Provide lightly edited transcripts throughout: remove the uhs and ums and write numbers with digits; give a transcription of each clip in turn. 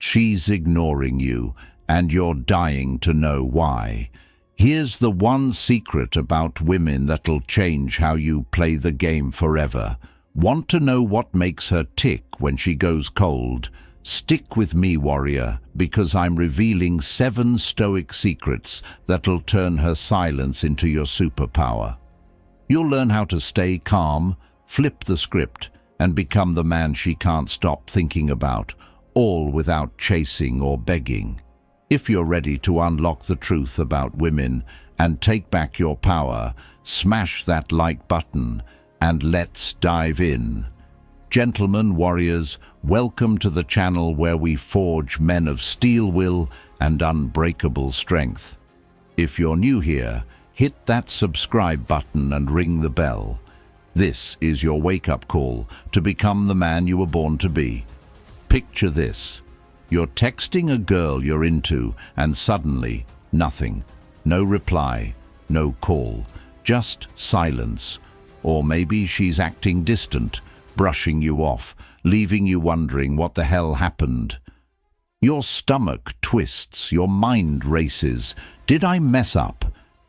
She's ignoring you, and you're dying to know why. Here's the one secret about women that'll change how you play the game forever. Want to know what makes her tick when she goes cold? Stick with me, warrior, because I'm revealing 7 Stoic secrets that'll turn her silence into your superpower. You'll learn how to stay calm, flip the script, and become the man she can't stop thinking about, all without chasing or begging. If you're ready to unlock the truth about women and take back your power, smash that like button and let's dive in. Gentlemen, warriors, welcome to the channel where we forge men of steel will and unbreakable strength. If you're new here, hit that subscribe button and ring the bell. This is your wake-up call to become the man you were born to be. Picture this. You're texting a girl you're into and suddenly, nothing. No reply, no call, just silence. Or maybe she's acting distant, brushing you off, leaving you wondering what the hell happened. Your stomach twists, your mind races. Did I mess up?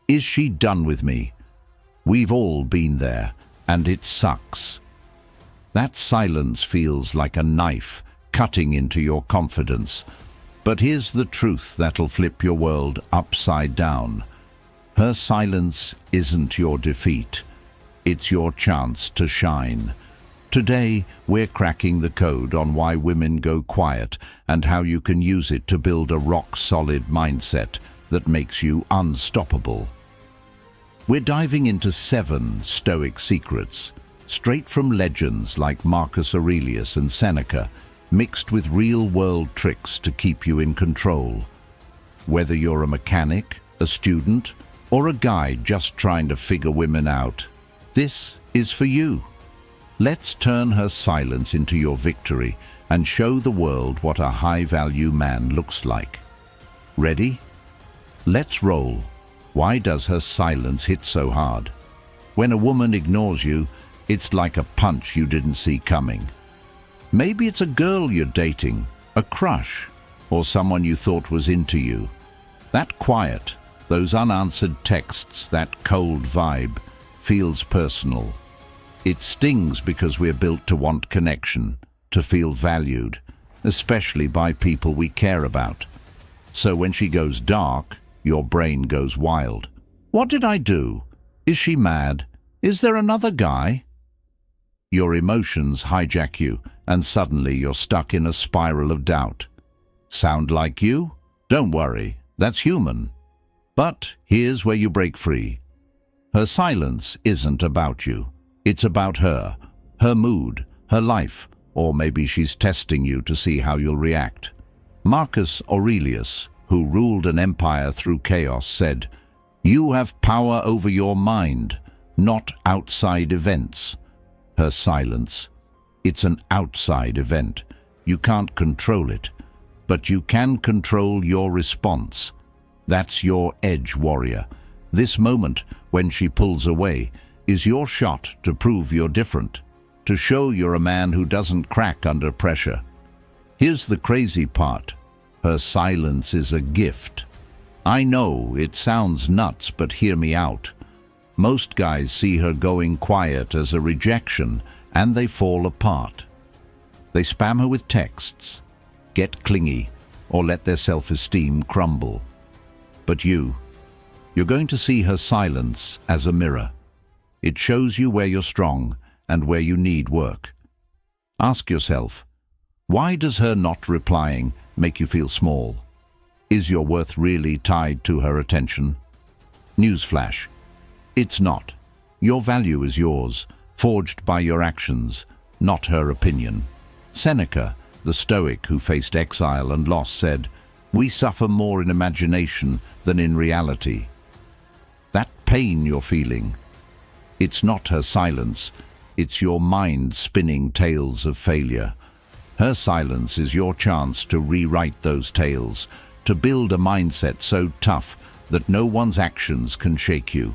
Is she done with me? We've all been there, and it sucks. That silence feels like a knife cutting into your confidence. But here's the truth that'll flip your world upside down. Her silence isn't your defeat. It's your chance to shine. Today, we're cracking the code on why women go quiet and how you can use it to build a rock-solid mindset that makes you unstoppable. We're diving into 7 Stoic secrets, straight from legends like Marcus Aurelius and Seneca, mixed with real-world tricks to keep you in control. Whether you're a mechanic, a student, or a guy just trying to figure women out, this is for you. Let's turn her silence into your victory and show the world what a high-value man looks like. Ready? Let's roll. Why does her silence hit so hard? When a woman ignores you, it's like a punch you didn't see coming. Maybe it's a girl you're dating, a crush, or someone you thought was into you. That quiet, those unanswered texts, that cold vibe, feels personal. It stings because we're built to want connection, to feel valued, especially by people we care about. So when she goes dark, your brain goes wild. What did I do? Is she mad? Is there another guy? Your emotions hijack you, and suddenly you're stuck in a spiral of doubt. Sound like you? Don't worry, that's human. But here's where you break free. Her silence isn't about you. It's about her, her mood, her life, or maybe she's testing you to see how you'll react. Marcus Aurelius, who ruled an empire through chaos, said, "You have power over your mind, not outside events." Her silence, it's an outside event. You can't control it, but you can control your response. That's your edge, warrior. This moment, when she pulls away, is your shot to prove you're different, to show you're a man who doesn't crack under pressure. Here's the crazy part. Her silence is a gift. I know it sounds nuts, but hear me out. Most guys see her going quiet as a rejection, and they fall apart. They spam her with texts, get clingy, or let their self-esteem crumble. But you're going to see her silence as a mirror. It shows you where you're strong and where you need work. Ask yourself, why does her not replying make you feel small? Is your worth really tied to her attention? Newsflash. It's not. Your value is yours, forged by your actions, not her opinion. Seneca, the Stoic who faced exile and loss, said, "We suffer more in imagination than in reality." That pain you're feeling, it's not her silence, it's your mind spinning tales of failure. Her silence is your chance to rewrite those tales, to build a mindset so tough that no one's actions can shake you.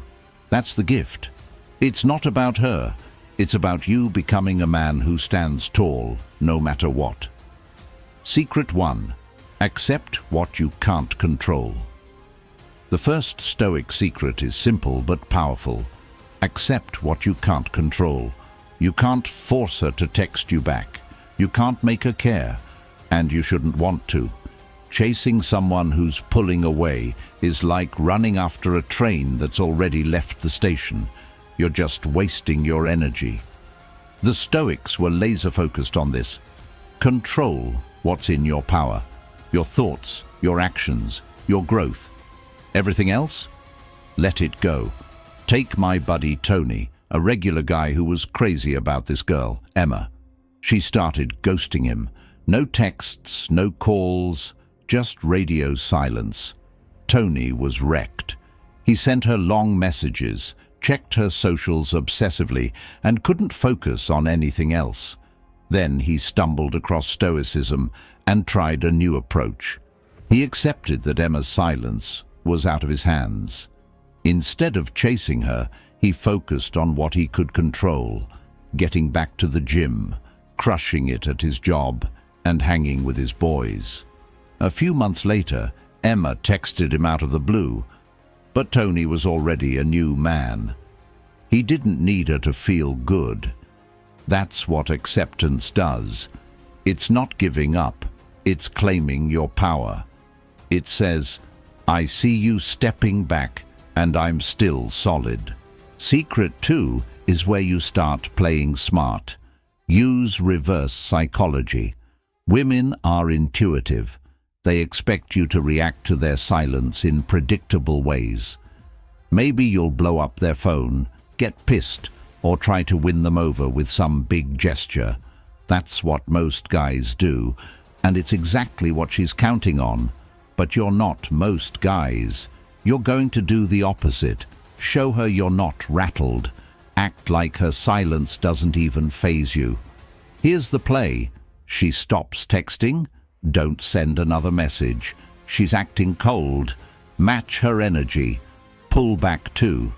That's the gift. It's not about her. It's about you becoming a man who stands tall, no matter what. Secret 1. Accept what you can't control. The first Stoic secret is simple but powerful. Accept what you can't control. You can't force her to text you back. You can't make her care, and you shouldn't want to. Chasing someone who's pulling away is like running after a train that's already left the station. You're just wasting your energy. The Stoics were laser-focused on this. Control what's in your power. Your thoughts, your actions, your growth. Everything else? Let it go. Take my buddy Tony, a regular guy who was crazy about this girl, Emma. She started ghosting him. No texts, no calls, just radio silence. Tony was wrecked. He sent her long messages, checked her socials obsessively, and couldn't focus on anything else. Then he stumbled across Stoicism and tried a new approach. He accepted that Emma's silence was out of his hands. Instead of chasing her, he focused on what he could control, getting back to the gym, crushing it at his job, and hanging with his boys. A few months later, Emma texted him out of the blue, but Tony was already a new man. He didn't need her to feel good. That's what acceptance does. It's not giving up, it's claiming your power. It says, I see you stepping back, and I'm still solid. Secret 2 is where you start playing smart. Use reverse psychology. Women are intuitive. They expect you to react to their silence in predictable ways. Maybe you'll blow up their phone, get pissed, or try to win them over with some big gesture. That's what most guys do, and it's exactly what she's counting on. But you're not most guys. You're going to do the opposite. Show her you're not rattled. Act like her silence doesn't even faze you. Here's the play. She stops texting. Don't send another message. She's acting cold. Match her energy. Pull back too.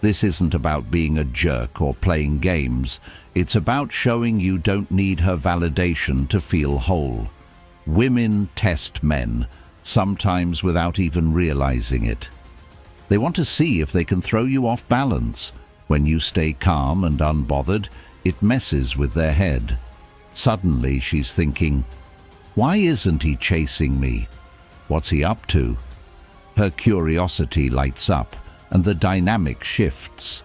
This isn't about being a jerk or playing games. It's about showing you don't need her validation to feel whole. Women test men, sometimes without even realizing it. They want to see if they can throw you off balance. When you stay calm and unbothered, it messes with their head. Suddenly she's thinking, why isn't he chasing me? What's he up to? Her curiosity lights up, and the dynamic shifts.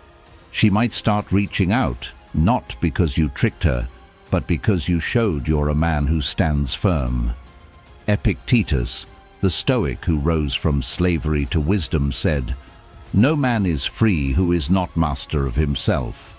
She might start reaching out, not because you tricked her, but because you showed you're a man who stands firm. Epictetus, the Stoic who rose from slavery to wisdom, said, no man is free who is not master of himself.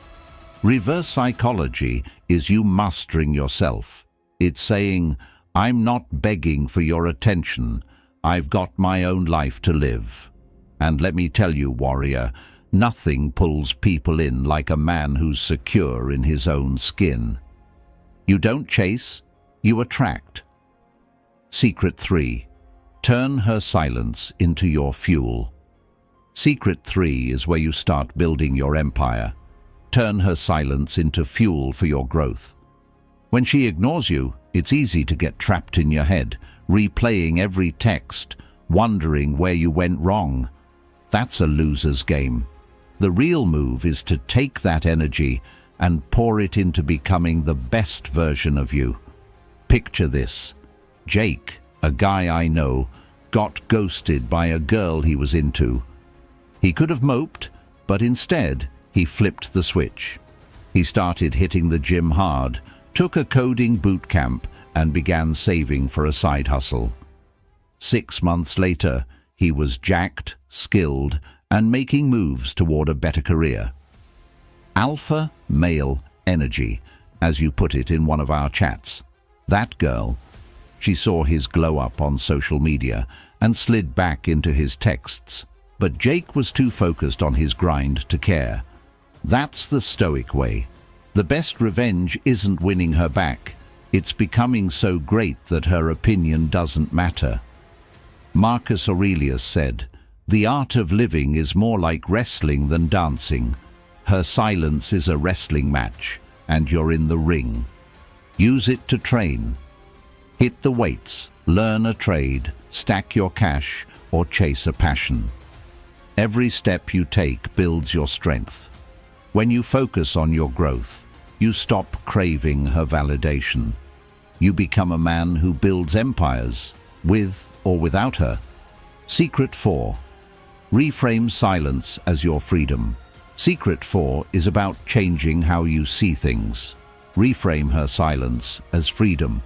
Reverse psychology is you mastering yourself. It's saying, I'm not begging for your attention. I've got my own life to live. And let me tell you, warrior, nothing pulls people in like a man who's secure in his own skin. You don't chase, you attract. Secret 3. Turn her silence into your fuel. Secret 3 is where you start building your empire. Turn her silence into fuel for your growth. When she ignores you, it's easy to get trapped in your head, replaying every text, wondering where you went wrong. That's a loser's game. The real move is to take that energy and pour it into becoming the best version of you. Picture this. Jake, a guy I know, got ghosted by a girl he was into. He could have moped, but instead he flipped the switch. He started hitting the gym hard, took a coding boot camp, and began saving for a side hustle. 6 months later, he was jacked, skilled, and making moves toward a better career. Alpha male energy, as you put it in one of our chats. That girl, she saw his glow up on social media and slid back into his texts. But Jake was too focused on his grind to care. That's the Stoic way. The best revenge isn't winning her back. It's becoming so great that her opinion doesn't matter. Marcus Aurelius said, the art of living is more like wrestling than dancing. Her silence is a wrestling match, and you're in the ring. Use it to train. Hit the weights, learn a trade, stack your cash, or chase a passion. Every step you take builds your strength. When you focus on your growth, you stop craving her validation. You become a man who builds empires, with or without her. Secret 4. Reframe silence as your freedom. Secret 4 is about changing how you see things. Reframe her silence as freedom.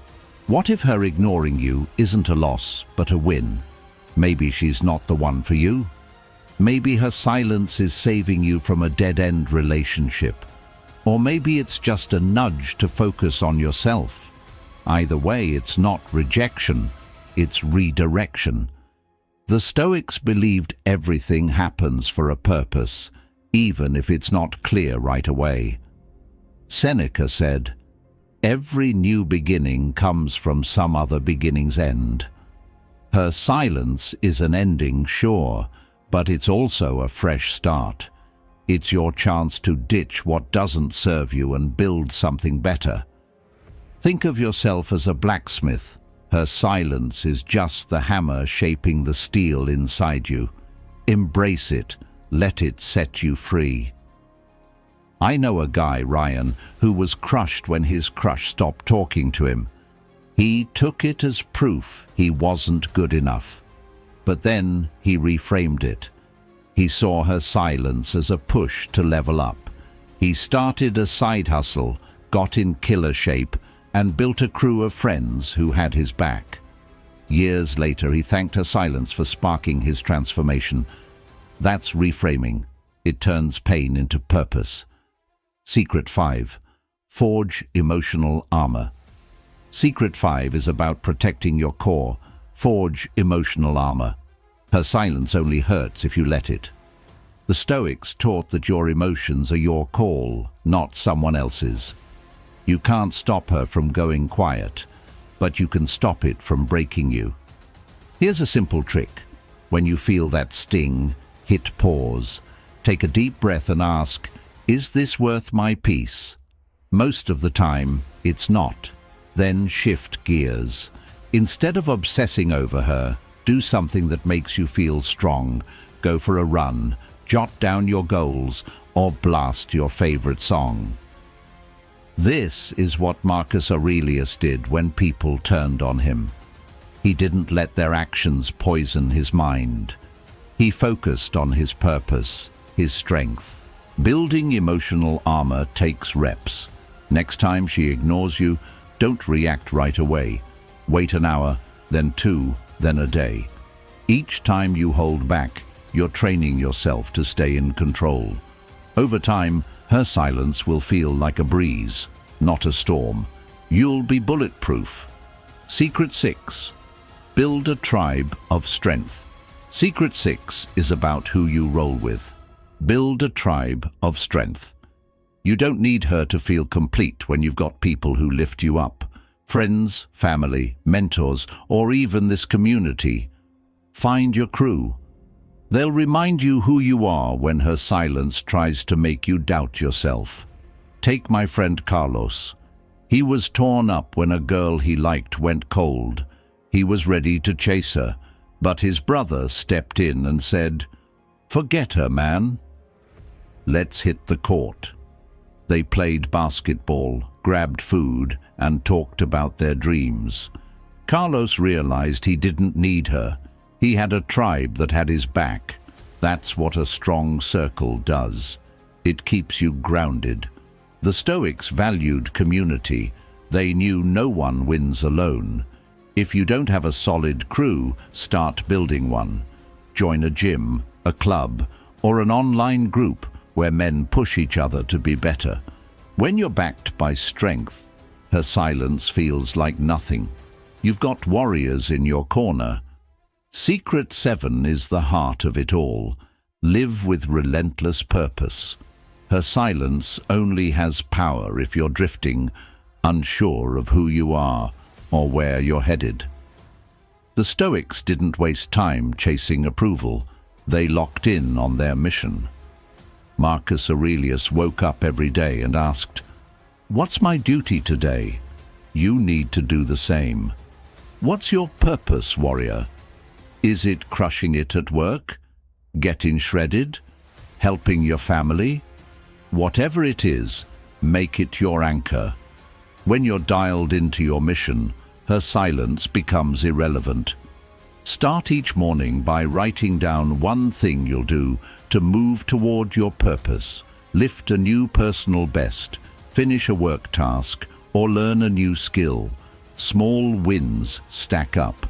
What if her ignoring you isn't a loss, but a win? Maybe she's not the one for you. Maybe her silence is saving you from a dead-end relationship. Or maybe it's just a nudge to focus on yourself. Either way, it's not rejection, it's redirection. The Stoics believed everything happens for a purpose, even if it's not clear right away. Seneca said, "Every new beginning comes from some other beginning's end." Her silence is an ending, sure, but it's also a fresh start. It's your chance to ditch what doesn't serve you and build something better. Think of yourself as a blacksmith. Her silence is just the hammer shaping the steel inside you. Embrace it. Let it set you free. I know a guy, Ryan, who was crushed when his crush stopped talking to him. He took it as proof he wasn't good enough. But then he reframed it. He saw her silence as a push to level up. He started a side hustle, got in killer shape, and built a crew of friends who had his back. Years later, he thanked her silence for sparking his transformation. That's reframing. It turns pain into purpose. Secret 5. Forge emotional armor. Secret 5 is about protecting your core. Forge emotional armor. Her silence only hurts if you let it. The Stoics taught that your emotions are your call, not someone else's. You can't stop her from going quiet, but you can stop it from breaking you. Here's a simple trick. When you feel that sting, hit pause. Take a deep breath and ask, "Is this worth my peace?" Most of the time, it's not. Then shift gears. Instead of obsessing over her, do something that makes you feel strong. Go for a run, jot down your goals, or blast your favorite song. This is what Marcus Aurelius did when people turned on him. He didn't let their actions poison his mind. He focused on his purpose, his strength. Building emotional armor takes reps. Next time she ignores you, don't react right away. Wait an hour, then 2, then a day. Each time you hold back, you're training yourself to stay in control. Over time, her silence will feel like a breeze, not a storm. You'll be bulletproof. Secret 6. Build a tribe of strength. Secret 6 is about who you roll with. Build a tribe of strength. You don't need her to feel complete when you've got people who lift you up. Friends, family, mentors, or even this community. Find your crew. They'll remind you who you are when her silence tries to make you doubt yourself. Take my friend Carlos. He was torn up when a girl he liked went cold. He was ready to chase her, but his brother stepped in and said, "Forget her, man. Let's hit the court." They played basketball, grabbed food, and talked about their dreams. Carlos realized he didn't need her. He had a tribe that had his back. That's what a strong circle does. It keeps you grounded. The Stoics valued community. They knew no one wins alone. If you don't have a solid crew, start building one. Join a gym, a club, or an online group where men push each other to be better. When you're backed by strength, her silence feels like nothing. You've got warriors in your corner. Secret 7 is the heart of it all. Live with relentless purpose. Her silence only has power if you're drifting, unsure of who you are or where you're headed. The Stoics didn't waste time chasing approval. They locked in on their mission. Marcus Aurelius woke up every day and asked, "What's my duty today?" You need to do the same. What's your purpose, warrior? Is it crushing it at work? Getting shredded? Helping your family? Whatever it is, make it your anchor. When you're dialed into your mission, her silence becomes irrelevant. Start each morning by writing down one thing you'll do to move toward your purpose. Lift a new personal best, finish a work task, or learn a new skill. Small wins stack up.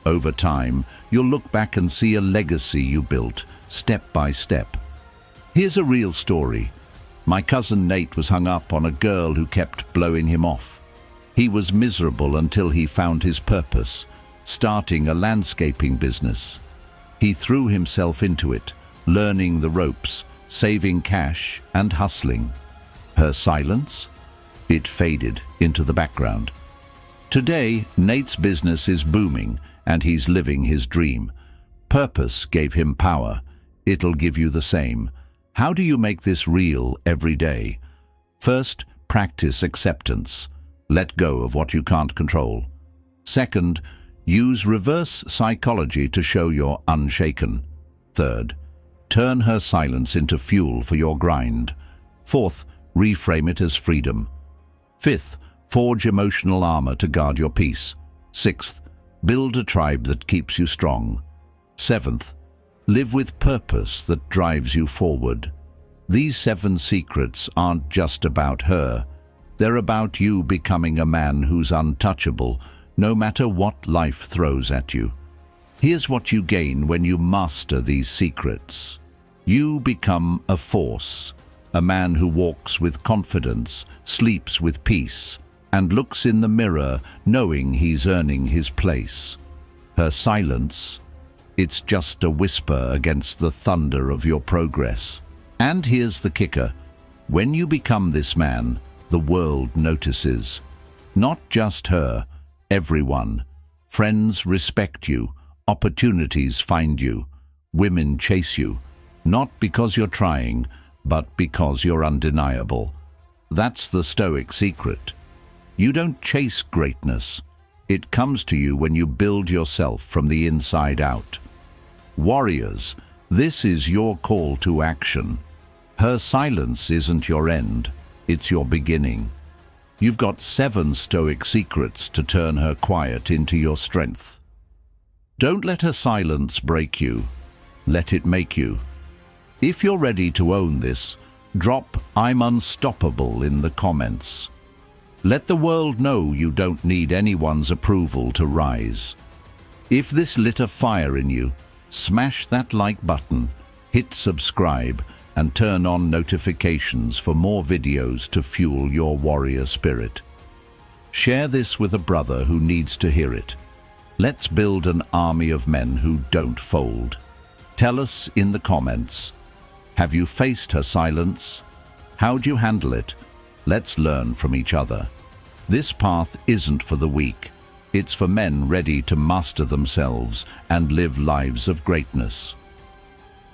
Over time, you'll look back and see a legacy you built, step by step. Here's a real story. My cousin Nate was hung up on a girl who kept blowing him off. He was miserable until he found his purpose, starting a landscaping business. He threw himself into it, learning the ropes, saving cash and hustling. Her silence? It faded into the background. Today, Nate's business is booming and he's living his dream. Purpose gave him power. It'll give you the same. How do you make this real every day? First, practice acceptance. Let go of what you can't control. Second, use reverse psychology to show you're unshaken. Third, turn her silence into fuel for your grind. Fourth, reframe it as freedom. Fifth, forge emotional armor to guard your peace. Sixth, build a tribe that keeps you strong. Seventh, live with purpose that drives you forward. These 7 secrets aren't just about her. They're about you becoming a man who's untouchable, no matter what life throws at you. Here's what you gain when you master these secrets. You become a force, a man who walks with confidence, sleeps with peace, and looks in the mirror knowing he's earning his place. Her silence, it's just a whisper against the thunder of your progress. And here's the kicker. When you become this man, the world notices. Not just her, everyone. Friends respect you, opportunities find you, women chase you, not because you're trying, but because you're undeniable. That's the Stoic secret. You don't chase greatness. It comes to you when you build yourself from the inside out. Warriors, this is your call to action. Her silence isn't your end, it's your beginning. You've got 7 Stoic secrets to turn her quiet into your strength. Don't let her silence break you. Let it make you. If you're ready to own this, drop "I'm unstoppable" in the comments. Let the world know you don't need anyone's approval to rise. If this lit a fire in you, smash that like button, hit subscribe, and turn on notifications for more videos to fuel your warrior spirit. Share this with a brother who needs to hear it. Let's build an army of men who don't fold. Tell us in the comments. Have you faced her silence? How'd you handle it? Let's learn from each other. This path isn't for the weak. It's for men ready to master themselves and live lives of greatness.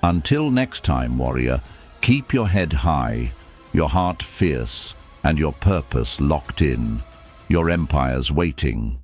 Until next time, warrior, keep your head high, your heart fierce, and your purpose locked in. Your empire's waiting.